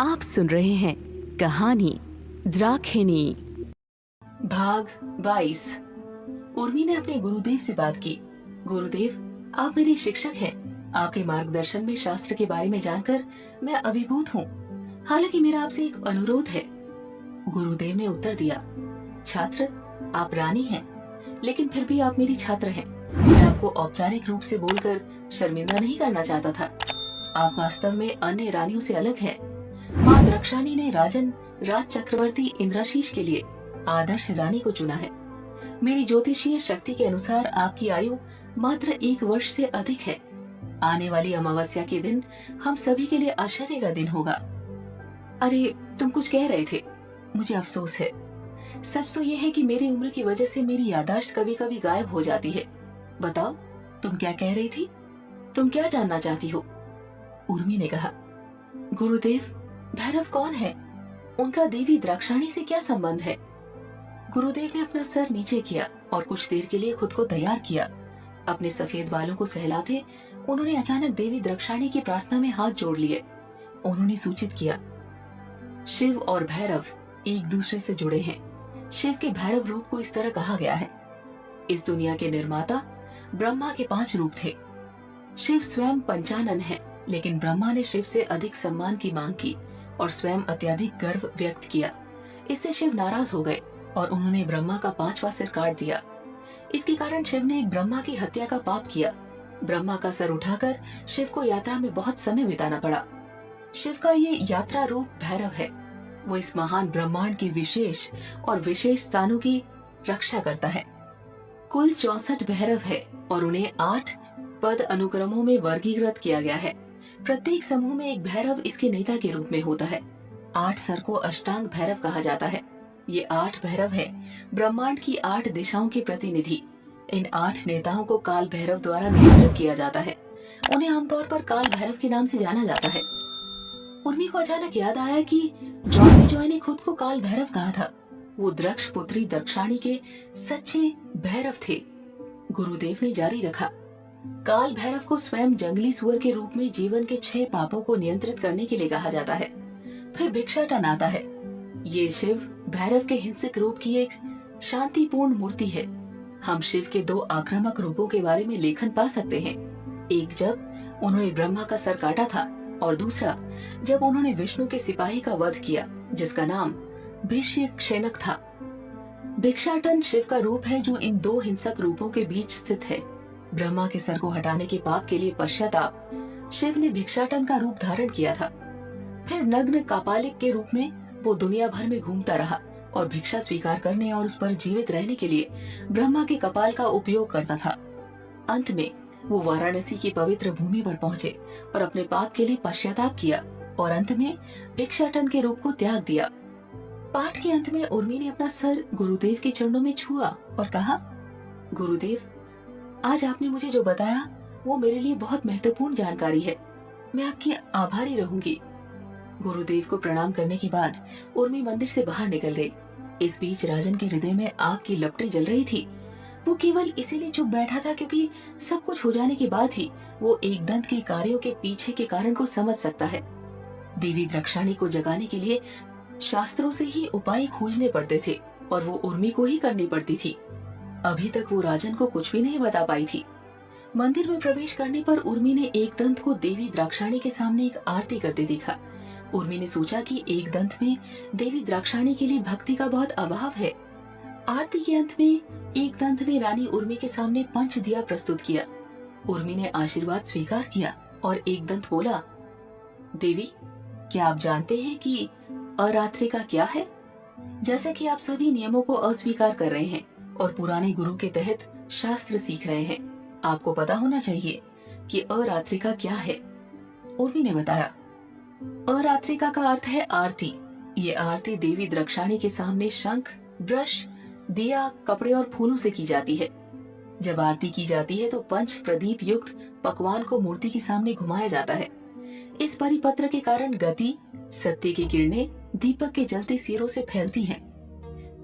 आप सुन रहे हैं कहानी द्राक्षिणी भाग 22। उर्मी ने अपने गुरुदेव से बात की। गुरुदेव, आप मेरे शिक्षक हैं। आपके मार्गदर्शन में शास्त्र के बारे में जानकर मैं अभिभूत हूँ। हालांकि मेरा आपसे एक अनुरोध है। गुरुदेव ने उत्तर दिया, छात्र, आप रानी हैं, लेकिन फिर भी आप मेरी छात्र हैं। मैं आपको औपचारिक रूप से बोलकर शर्मिंदा नहीं करना चाहता था। आप वास्तव में अन्य रानियों से अलग हैं। माँ द्राक्षाणी ने राजन राज चक्रवर्ती इंद्राशीष के लिए आदर्श रानी को चुना है। मेरी ज्योतिषीय शक्ति के अनुसार आपकी आयु मात्र 1 वर्ष से अधिक है। आने वाली अमावस्या के दिन हम सभी के लिए आश्चर्य का दिन होगा। अरे, तुम कुछ कह रहे थे। मुझे अफसोस है। सच तो यह है कि मेरी उम्र की वजह से मेरी याददाश्त कभी कभी गायब हो जाती है। बताओ, तुम क्या कह रही थी? तुम क्या जानना चाहती हो? उर्मी ने कहा। गुरुदेव, भैरव कौन है? उनका देवी द्राक्षाणी से क्या संबंध है? गुरुदेव ने अपना सर नीचे किया और कुछ देर के लिए खुद को तैयार किया। अपने सफेद बालों को सहलाते उन्होंने अचानक देवी द्राक्षाणी की प्रार्थना में हाथ जोड़ लिए। उन्होंने सूचित किया, शिव और भैरव एक दूसरे से जुड़े हैं। शिव के भैरव रूप को इस तरह कहा गया है। इस दुनिया के निर्माता ब्रह्मा के 5 रूप थे। शिव स्वयं पंचानन है, लेकिन ब्रह्मा ने शिव से अधिक सम्मान की मांग की और स्वयं अत्यधिक गर्व व्यक्त किया। इससे शिव नाराज हो गए और उन्होंने ब्रह्मा का 5वां सिर काट दिया। इसके कारण शिव ने एक ब्रह्मा की हत्या का पाप किया। ब्रह्मा का सर उठाकर शिव को यात्रा में बहुत समय बिताना पड़ा। शिव का ये यात्रा रूप भैरव है। वो इस महान ब्रह्मांड के विशेष और विशेष स्थानों की रक्षा करता है। कुल 64 भैरव है और उन्हें 8 पद अनुक्रमों में वर्गीकृत किया गया है। प्रत्येक समूह में एक भैरव इसके नेता के रूप में होता है। 8 सर को अष्टांग भैरव कहा जाता है। ये 8 भैरव है ब्रह्मांड की 8 दिशाओं के प्रतिनिधि। इन 8 नेताओं को काल भैरव द्वारा नियंत्रित किया जाता है। उन्हें आमतौर पर काल भैरव के नाम से जाना जाता है। उर्मी को अचानक याद आया कि जॉय ने खुद को काल भैरव कहा था। वो द्रक्ष पुत्री द्राक्षाणी के सच्चे भैरव थे। गुरुदेव ने जारी रखा, काल भैरव को स्वयं जंगली सुअर के रूप में जीवन के 6 पापों को नियंत्रित करने के लिए कहा जाता है। फिर भिक्षाटन आता है। ये शिव भैरव के हिंसक रूप की एक शांतिपूर्ण मूर्ति है। हम शिव के 2 आक्रामक रूपों के बारे में लेखन पा सकते हैं। एक जब उन्होंने ब्रह्मा का सर काटा था और दूसरा जब उन्होंने विष्णु के सिपाही का वध किया, जिसका नाम भिष्यक्षेनक था। भिक्षाटन शिव का रूप है जो इन 2 हिंसक रूपों के बीच स्थित है। ब्रह्मा के सर को हटाने के पाप के लिए पश्चाताप शिव ने भिक्षाटन का रूप धारण किया था। फिर नग्न कापालिक के रूप में वो दुनिया भर में घूमता रहा और भिक्षा स्वीकार करने और उस पर जीवित रहने के लिए ब्रह्मा के कपाल का उपयोग करता था। अंत में वो वाराणसी की पवित्र भूमि पर पहुँचे और अपने पाप के लिए पश्चाताप किया और अंत में भिक्षाटन के रूप को त्याग दिया। पाठ के अंत में उर्मी ने अपना सर गुरुदेव के चरणों में छुआ और कहा, गुरुदेव, आज आपने मुझे जो बताया वो मेरे लिए बहुत महत्वपूर्ण जानकारी है। मैं आपकी आभारी रहूंगी। गुरुदेव को प्रणाम करने के बाद उर्मी मंदिर से बाहर निकल गई। इस बीच राजन के हृदय में आग की लपटें जल रही थी। वो केवल इसीलिए चुप बैठा था क्योंकि सब कुछ हो जाने के बाद ही वो एक दंत के कार्यों के पीछे के कारण को समझ सकता है। देवी द्राक्षाणी को जगाने के लिए शास्त्रों से ही उपाय खोजने पड़ते थे और वो उर्मी को ही करनी पड़ती थी। अभी तक वो राजन को कुछ भी नहीं बता पाई थी। मंदिर में प्रवेश करने पर उर्मी ने एक दंत को देवी द्राक्षाणी के सामने एक आरती करते देखा। उर्मी ने सोचा कि एक दंत में देवी द्राक्षाणी के लिए भक्ति का बहुत अभाव है। आरती के अंत में एक दंत ने रानी उर्मी के सामने पंच दिया प्रस्तुत किया। उर्मी ने आशीर्वाद स्वीकार किया और एक दंत बोला, देवी, क्या आप जानते हैं कि अरात्रिका क्या है? जैसे कि आप सभी नियमों को अस्वीकार कर रहे हैं और पुराने गुरु के तहत शास्त्र सीख रहे हैं, आपको पता होना चाहिए कि अरात्रिका क्या है। उर्मी ने बताया, अरात्रिका का अर्थ है आरती। ये आरती देवी द्राक्षाणी के सामने शंख, ब्रश, दिया, कपड़े और फूलों से की जाती है। जब आरती की जाती है तो पंच प्रदीप युक्त पकवान को मूर्ति के सामने घुमाया जाता है। इस परिपत्र के कारण गति, सत्य की किरणें दीपक के जलते सिरों से फैलती हैं।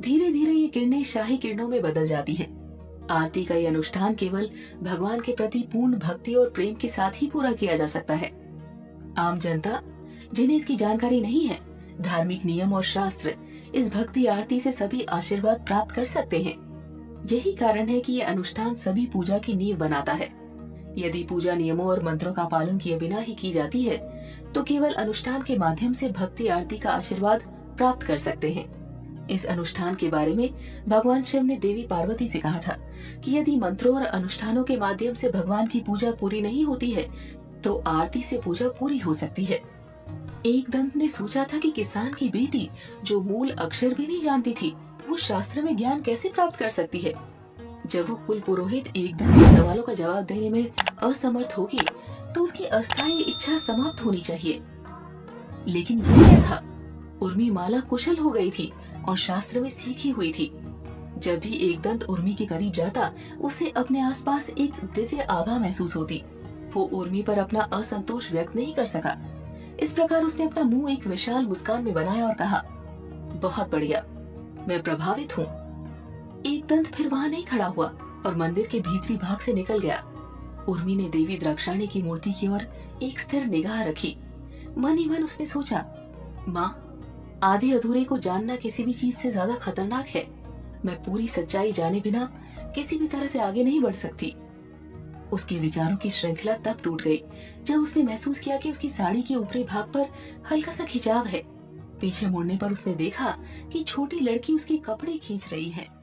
धीरे धीरे ये किरणें शाही किरणों में बदल जाती हैं। आरती का ये अनुष्ठान केवल भगवान के प्रति पूर्ण भक्ति और प्रेम के साथ ही पूरा किया जा सकता है। आम जनता जिन्हें इसकी जानकारी नहीं है, धार्मिक नियम और शास्त्र इस भक्ति आरती से सभी आशीर्वाद प्राप्त कर सकते हैं। यही कारण है कि ये अनुष्ठान सभी पूजा की नींव बनाता है। यदि पूजा नियमों और मंत्रों का पालन किए बिना ही की जाती है, तो केवल अनुष्ठान के माध्यम से भक्ति आरती का आशीर्वाद प्राप्त कर सकते हैं। इस अनुष्ठान के बारे में भगवान शिव ने देवी पार्वती से कहा था कि यदि मंत्रों और अनुष्ठानों के माध्यम से भगवान की पूजा पूरी नहीं होती है, तो आरती से पूजा पूरी हो सकती है। एकदंत ने सोचा था कि किसान की बेटी, जो मूल अक्षर भी नहीं जानती थी, वो शास्त्र में ज्ञान कैसे प्राप्त कर सकती है। जब वो कुल पुरोहित एकदंत के सवालों का जवाब देने में असमर्थ होगी, तो उसकी अस्थायी इच्छा समाप्त होनी चाहिए। लेकिन ये क्या था? उर्मिमाला कुशल हो गई थी और शास्त्र में सीखी हुई थी। जब भी एकदंत उर्मी के करीब जाता, उसे अपने आसपास एक दिव्य आभा महसूस होती। वो उर्मी पर अपना असंतोष व्यक्त नहीं कर सका। इस प्रकार उसने अपना मुंह एक विशाल मुस्कान में बनाया और कहा, बहुत बढ़िया, मैं प्रभावित हूँ। एकदंत फिर वहाँ नहीं खड़ा हुआ और मंदिर के भीतरी भाग से निकल गया। उर्मी ने देवी द्राक्षायणी की मूर्ति की ओर एक स्थिर निगाह रखी। मन ही मन उसने सोचा, माँ, आधे अधूरे को जानना किसी भी चीज से ज्यादा खतरनाक है। मैं पूरी सच्चाई जाने बिना किसी भी तरह से आगे नहीं बढ़ सकती। उसके विचारों की श्रृंखला तब टूट गई जब उसने महसूस किया कि उसकी साड़ी के ऊपरी भाग पर हल्का सा खिंचाव है। पीछे मुड़ने पर उसने देखा कि छोटी लड़की उसके कपड़े खींच रही है।